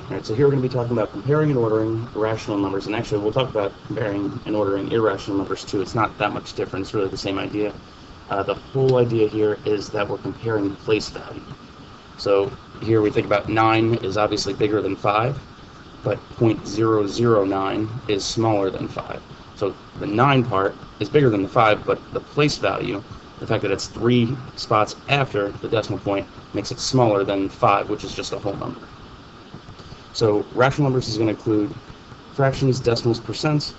Alright, so here we're going to be talking about comparing and ordering irrational numbers, and actually we'll talk about comparing and ordering irrational numbers too. It's not that much different, it's really the same idea. The whole idea here is that we're comparing place value. So here we think about 9 is obviously bigger than 5, but 0.009 is smaller than 5. So the 9 part is bigger than the 5, but the place value, the fact that it's 3 spots after the decimal point, makes it smaller than 5, which is just a whole number. So rational numbers is going to include fractions, decimals, percents,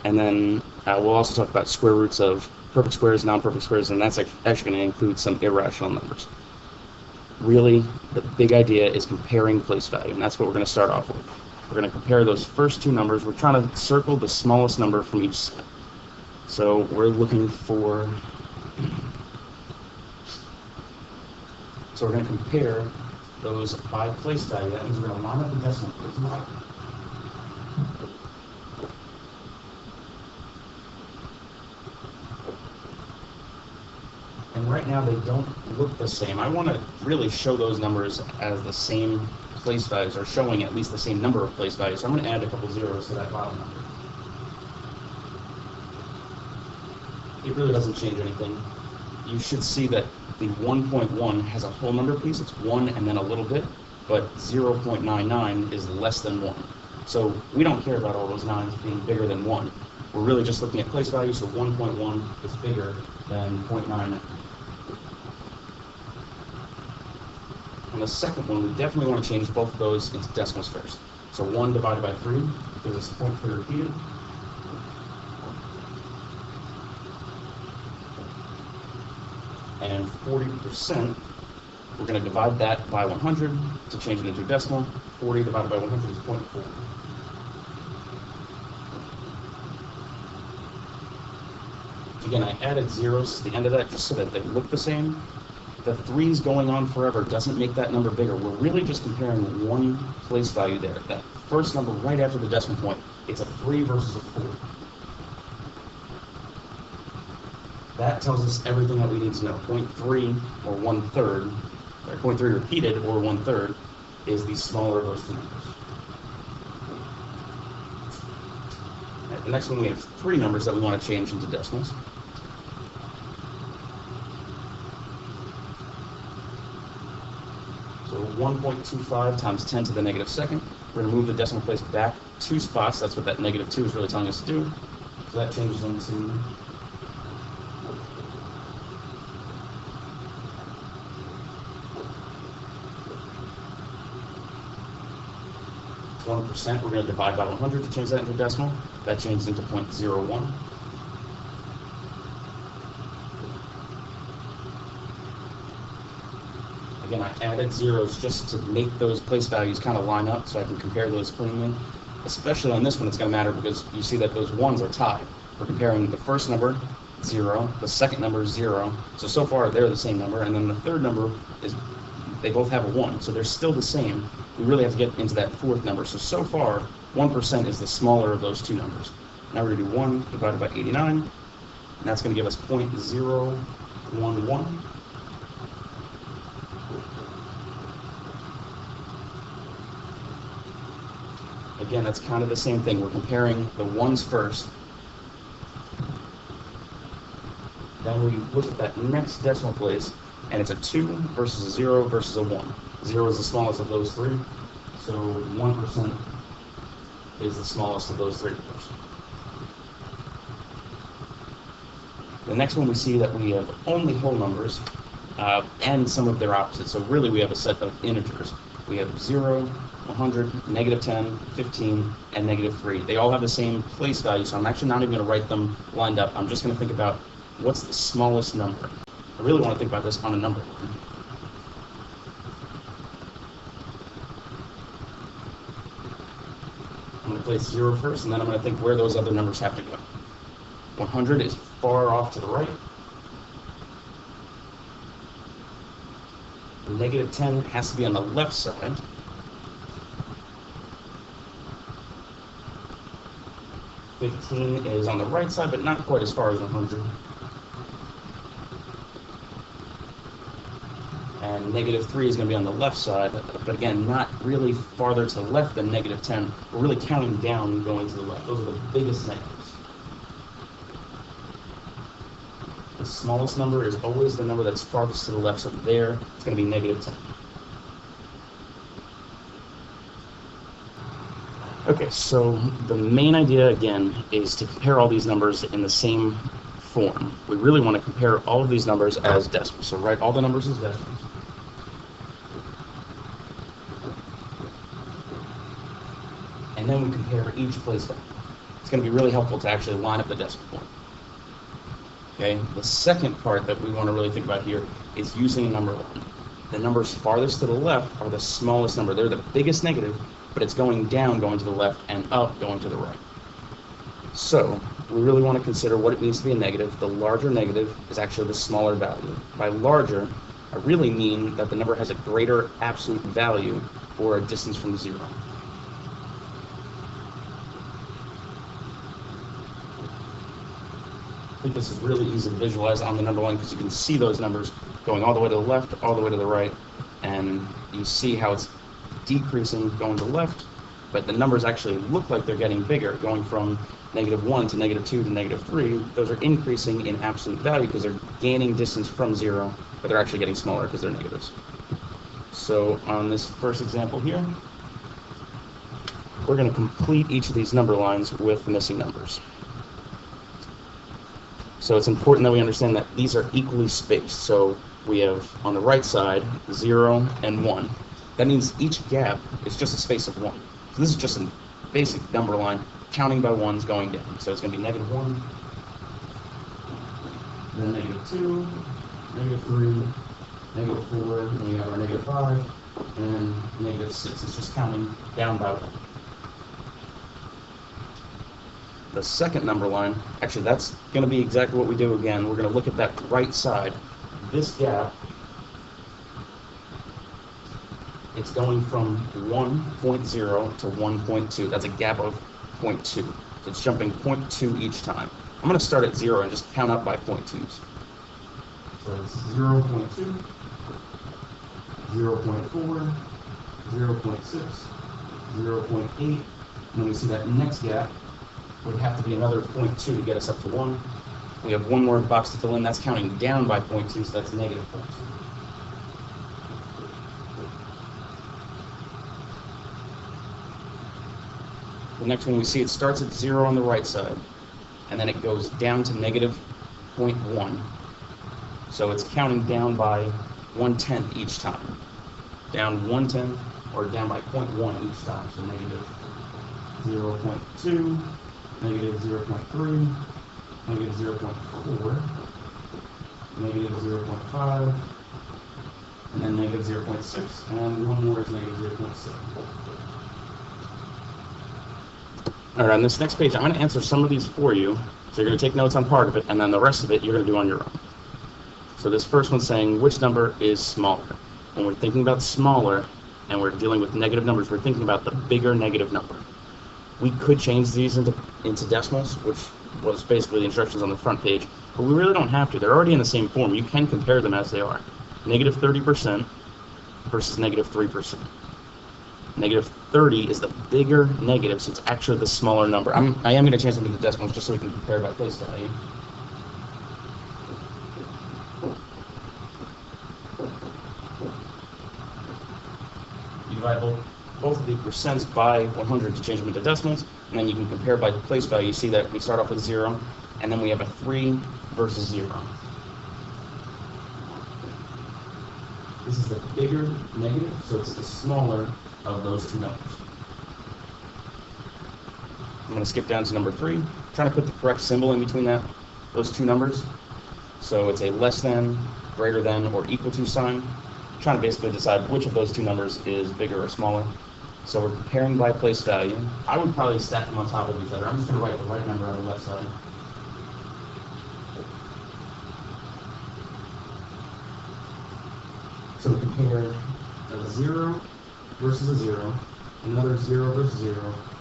and then we'll also talk about square roots of perfect squares, non-perfect squares, and that's actually going to include some irrational numbers. Really, the big idea is comparing place value, and that's what we're going to start off with. We're going to compare those first two numbers. We're trying to circle the smallest number from each set. So we're looking for... So we're going to compare those by place value. That means we're going to line up the decimal place. And right now they don't look the same. I want to really show those numbers as the same place values, or showing at least the same number of place values. So I'm going to add a couple zeros to that bottom number. It really doesn't change anything. You should see that the 1.1 has a whole number piece. It's 1 and then a little bit, but 0.99 is less than 1. So we don't care about all those 9s being bigger than 1. We're really just looking at place value, so 1.1 is bigger than 0.99. On the second one, we definitely want to change both of those into decimals first. So 1 divided by 3 gives us 0.3 repeated. And 40%, we're going to divide that by 100 to change it into a decimal. 40 divided by 100 is 0.4. Again, I added zeros to the end of that just so that they look the same. The 3's going on forever doesn't make that number bigger. We're really just comparing one place value there. That first number right after the decimal point, it's a 3 versus a 4. That tells us everything that we need to know. 0.3 or 1/3, or 0.3 repeated or 1/3 is the smaller of those two numbers. The next one, we have 3 numbers that we want to change into decimals. So 1.25 times 10 to the negative second. We're going to move the decimal place back 2 spots. That's what that negative 2 is really telling us to do. So that changes into 1%. We're going to divide by 100 to change that into a decimal. That changes into 0.01. Again, I added zeros just to make those place values kind of line up so I can compare those cleanly. Especially on this one, it's going to matter because you see that those 1s are tied. We're comparing the first number, 0, the second number, 0. So far they're the same number, and then the third number is, they both have a 1, so they're still the same. We really have to get into that fourth number. So far, 1% is the smaller of those two numbers. Now we're going to do 1 divided by 89, and that's going to give us 0.011. Again, that's kind of the same thing. We're comparing the 1s first. Then we look at that next decimal place, and it's a 2 versus a 0 versus a 1. 0 is the smallest of those 3, so 1% is the smallest of those 3 numbers. The next one, we see that we have only whole numbers and some of their opposites. So really we have a set of integers. We have 0, 100, negative 10, 15, and negative 3. They all have the same place value, so I'm actually not even going to write them lined up. I'm just going to think about what's the smallest number. I really want to think about this on a number line. I'm going to place 0 first, and then I'm going to think where those other numbers have to go. 100 is far off to the right. Negative 10 has to be on the left side. $15 is on the right side, but not quite as far as 100. And and -3 is going to be on the left side, but again, not really farther to the left than -10. We're really counting down going to the left. Those are the biggest negatives. The smallest number is always the number that's farthest to the left, so there it's going to be -10. Okay, so the main idea again is to compare all these numbers in the same form. We really want to compare all of these numbers as decimals. So write all the numbers as decimals. And then we compare each place value. It's going to be really helpful to actually line up the decimal point. Okay, the second part that we want to really think about here is using a number line. The numbers farthest to the left are the smallest number. They're the biggest negative, but it's going down going to the left and up going to the right. So we really want to consider what it means to be a negative. The larger negative is actually the smaller value. By larger, I really mean that the number has a greater absolute value or a distance from 0. I think this is really easy to visualize on the number line because you can see those numbers going all the way to the left, all the way to the right, and you see how it's decreasing going to the left, but the numbers actually look like they're getting bigger, going from -1 to -2 to -3. Those are increasing in absolute value because they're gaining distance from 0, but they're actually getting smaller because they're negatives. So on this first example here, we're going to complete each of these number lines with missing numbers. So it's important that we understand that these are equally spaced. So we have on the right side 0 and 1. That means each gap is just a space of 1. So this is just a basic number line counting by ones going down. So it's going to be -1, then -2, -3, -4, then we have our -5, and -6. It's just counting down by 1. The second number line, actually that's going to be exactly what we do again. We're going to look at that right side. This gap, it's going from 1.0 to 1.2. That's a gap of 0.2. So it's jumping 0.2 each time. I'm going to start at 0 and just count up by 0.2s. So it's 0.2, 0.4, 0.6, 0.8, and then we see that next gap would have to be another 0.2 to get us up to 1. We have one more box to fill in. That's counting down by 0.2, so that's -0.2. The next one we see, it starts at 0 on the right side, and then it goes down to -0.1. So it's counting down by 1/10 each time. Down 1/10 or down by 0.1 each time. So -0.2, -0.3, -0.4, -0.5, and then -0.6, and one more is -0.7. All right, on this next page, I'm going to answer some of these for you. So you're going to take notes on part of it, and then the rest of it you're going to do on your own. So this first one's saying, which number is smaller? When we're thinking about smaller, and we're dealing with negative numbers, we're thinking about the bigger negative number. We could change these into decimals, which was basically the instructions on the front page, but we really don't have to. They're already in the same form. You can compare them as they are. -30% versus -3%. -30 is the bigger negative, so it's actually the smaller number. I am going to change them into decimals just so we can compare by place value. You divide both of the percents by 100 to change them into decimals, and then you can compare by place value. You see that we start off with 0, and then we have a 3 versus 0. This is the bigger negative, so it's the smaller of those two numbers. I'm going to skip down to number 3. I'm trying to put the correct symbol in between those two numbers. So it's a less than, greater than, or equal to sign. I'm trying to basically decide which of those two numbers is bigger or smaller. So we're comparing by place value. I would probably stack them on top of each other. I'm just going to write the right number on the left side. So we compare a 0 versus a 0, another 0 versus 0,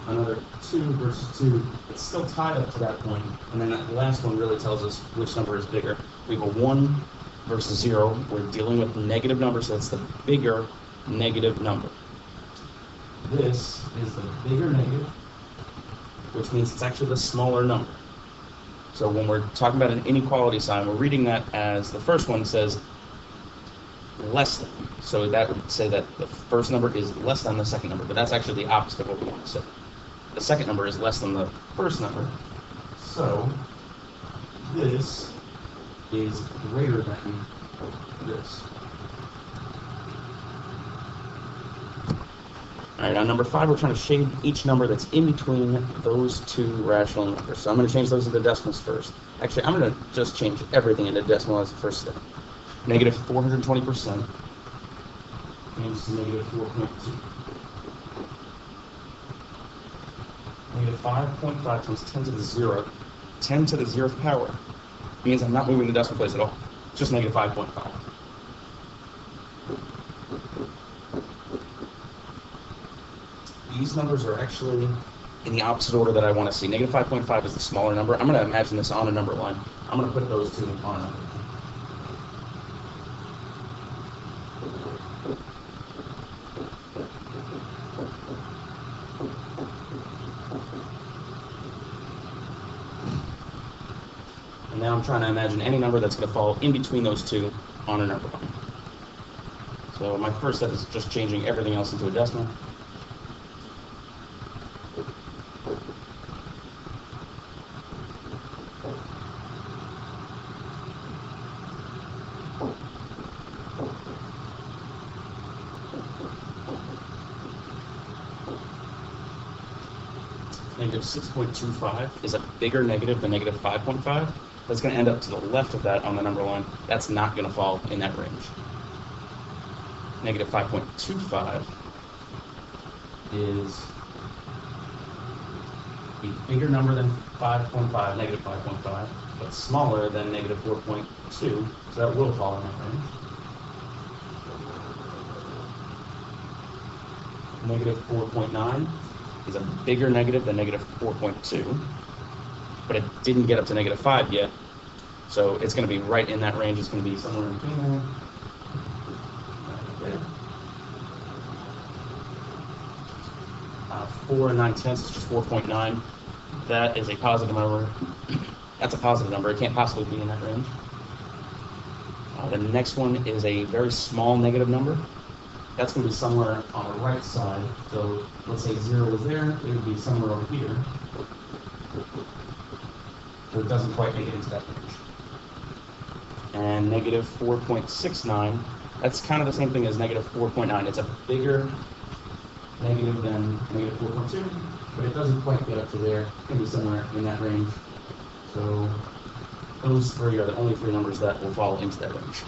another 2 versus 2. It's still tied up to that point, and then that last one really tells us which number is bigger. We have a 1 versus 0, we're dealing with negative numbers, so it's the bigger negative number. This is the bigger negative, which means it's actually the smaller number. So when we're talking about an inequality sign, we're reading that as the first one says less than. So that would say that the first number is less than the second number, but that's actually the opposite of what we want to say. The second number is less than the first number. So this is greater than this. All right, on number 5, we're trying to shade each number that's in between those two rational numbers. So I'm going to change those into decimals first. Actually, I'm going to just change everything into decimal as the first step. Negative 420% means negative 4.2. Negative 5.5 times 10 to the 0. 10 to the 0th power means I'm not moving the decimal place at all. It's just negative 5.5. These numbers are actually in the opposite order that I want to see. Negative 5.5 is the smaller number. I'm going to imagine this on a number line. I'm going to put those two on a number line. And now I'm trying to imagine any number that's going to fall in between those two on a number line. So my first step is just changing everything else into a decimal. Negative 6.25 is a bigger negative than negative 5.5. That's going to end up to the left of that on the number line. That's not going to fall in that range. Negative 5.25 is a bigger number than 5.5, negative 5.5, but smaller than negative 4.2, so that will fall in that range. Negative 4.9 is a bigger negative than negative 4.2, but it didn't get up to negative 5 yet, so it's going to be right in that range. It's going to be somewhere in between there. Right there. 4 and 9/10 is just 4.9. That is a positive number. That's a positive number. It can't possibly be in that range. The next one is a very small negative number. That's going to be somewhere on the right side. So let's say 0 was there, it would be somewhere over here. So it doesn't quite make it into that range. And negative 4.69, that's kind of the same thing as negative 4.9. It's a bigger negative than negative 4.2, but it doesn't quite get up to there. It's going to be somewhere in that range. So those three are the only three numbers that will fall into that range.